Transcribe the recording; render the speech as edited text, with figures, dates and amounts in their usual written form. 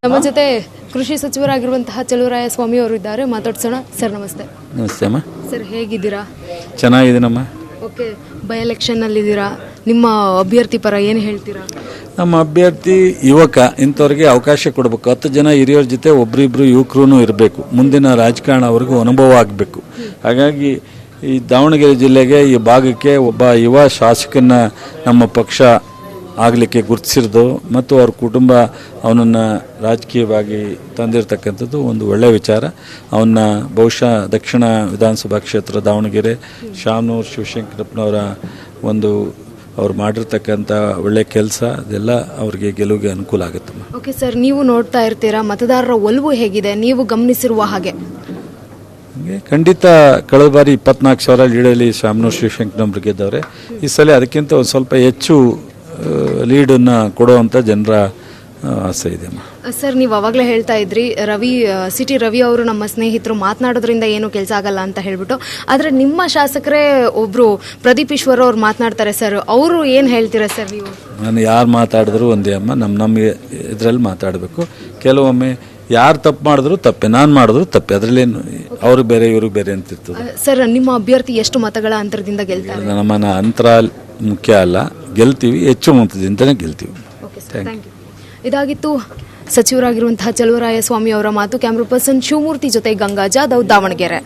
ನಮ್ಮ ಜೊತೆ ಕೃಷಿ ಸಚಿವರಾಗಿರುವಂತಹ ಚಲುವರಾಯಸ್ವಾಮಿ ಅವರು ಇದ್ದಾರೆ, ಮಾತಾಡ್ಸೋಣ. ಸರ್ ನಮಸ್ತೆ. ನಮಸ್ತೆ ಅಮ್ಮ. ಸರ್ ಹೇಗಿದ್ದೀರಾ? ಚೆನ್ನಾಗಿದ್ದೀನಮ್ಮ. ಓಕೆ, ಬೈ ಎಲೆಕ್ಷನ್ನಲ್ಲಿದ್ದೀರಾ, ನಿಮ್ಮ ಅಭ್ಯರ್ಥಿ ಪರ ಏನು ಹೇಳ್ತೀರಾ? ನಮ್ಮ ಅಭ್ಯರ್ಥಿ ಯುವಕ, ಇಂಥವ್ರಿಗೆ ಅವಕಾಶ ಕೊಡಬೇಕು. 10 ಜನ ಹಿರಿಯರ ಜೊತೆ ಒಬ್ಬರಿಬ್ಬರು ಯುವಕರು ಇರಬೇಕು. ಮುಂದಿನ ರಾಜಕಾರಣ ಅವ್ರಿಗೂ ಅನುಭವ ಆಗಬೇಕು. ಹಾಗಾಗಿ ಈ ದಾವಣಗೆರೆ ಜಿಲ್ಲೆಗೆ, ಈ ಭಾಗಕ್ಕೆ ಒಬ್ಬ ಯುವ ಶಾಸಕನ ನಮ್ಮ ಪಕ್ಷ ಆಗಲಿಕ್ಕೆ ಗುರುತಿಸಿರೋದು ಮತ್ತು ಅವ್ರ ಕುಟುಂಬ ಅವನನ್ನು ರಾಜಕೀಯವಾಗಿ ತಂದಿರತಕ್ಕಂಥದ್ದು ಒಂದು ಒಳ್ಳೆಯ ವಿಚಾರ. ಅವನ್ನ ಬಹುಶಃ ದಕ್ಷಿಣ ವಿಧಾನಸಭಾ ಕ್ಷೇತ್ರ ದಾವಣಗೆರೆ ಶಾಮನೂರು ಶಿವಶಂಕರಪ್ಪನವರ ಒಂದು ಅವ್ರು ಮಾಡಿರ್ತಕ್ಕಂಥ ಒಳ್ಳೆ ಕೆಲಸ ಅದೆಲ್ಲ ಅವ್ರಿಗೆ ಗೆಲುವಿಗೆ ಅನುಕೂಲ ಆಗುತ್ತೆ. ಓಕೆ ಸರ್, ನೀವು ನೋಡ್ತಾ ಇರ್ತೀರಾ ಮತದಾರರ ಒಲವು ಹೇಗಿದೆ ನೀವು ಗಮನಿಸಿರುವ ಹಾಗೆ? ಖಂಡಿತ ಕಳೆದ ಬಾರಿ 24,000 ಲೀಡಲ್ಲಿ ಶಾಮನೂರು ಶಿವಶಂಕರಪ್ಪನವ್ರು ಗೆದ್ದವ್ರೆ. ಈ ಸಲ ಅದಕ್ಕಿಂತ ಒಂದು ಸ್ವಲ್ಪ ಹೆಚ್ಚು ಲೀಡನ್ನು ಕೊಡುವಂಥ ಜನರ ಆಸೆ ಇದೆ. ಸರ್, ನೀವು ಅವಾಗಲೇ ಹೇಳ್ತಾ ಇದ್ರಿ ಸಿಟಿ ರವಿ ಅವರು ನಮ್ಮ ಸ್ನೇಹಿತರು, ಮಾತನಾಡೋದ್ರಿಂದ ಏನು ಕೆಲಸ ಆಗಲ್ಲ ಅಂತ ಹೇಳ್ಬಿಟ್ಟು. ಆದರೆ ನಿಮ್ಮ ಶಾಸಕರೇ ಒಬ್ಬರು ಪ್ರದೀಪ್ ಈಶ್ವರ್ ಅವ್ರು ಮಾತನಾಡ್ತಾರೆ ಸರ್, ಅವರು ಏನು ಹೇಳ್ತೀರಾ ಸರ್ ನೀವು? ನಾನು ಯಾರು ಮಾತಾಡಿದ್ರು ಒಂದೇ ಅಮ್ಮ, ನಮಗೆ ಇದರಲ್ಲಿ ಮಾತಾಡಬೇಕು. ಕೆಲವೊಮ್ಮೆ ಯಾರು ತಪ್ಪು ಮಾಡಿದ್ರು ತಪ್ಪೆ, ನಾನು ಮಾಡಿದ್ರು ತಪ್ಪೆ, ಅದರಲ್ಲೇನು ಅವರು ಬೇರೆ ಇವರು ಬೇರೆ ಅಂತಿರ್ತದೆ. ಸರ್, ನಿಮ್ಮ ಅಭ್ಯರ್ಥಿ ಎಷ್ಟು ಮತಗಳ ಅಂತರದಿಂದ ಗೆಲ್ತಾರೆ? ನಮ್ಮ ಅಂತರ ಮುಖ್ಯ ಅಲ್ಲ, ಗೆಲ್ತೀವಿ, ಹೆಚ್ಚು ಮತದಿಂದಲೇ ಗೆಲ್ತೀವಿ. Thank you. ಇದಾಗಿತ್ತು ಸಚಿವರಾಗಿರುವಂತಹ ಚಲುವರಾಯಸ್ವಾಮಿ ಅವರ ಮಾತು. ಕ್ಯಾಮ್ರಾ ಪರ್ಸನ್ ಶಿವಮೂರ್ತಿ ಜೊತೆ ಗಂಗಾ ಜಾಧವ್, ದಾವಣಗೆರೆ.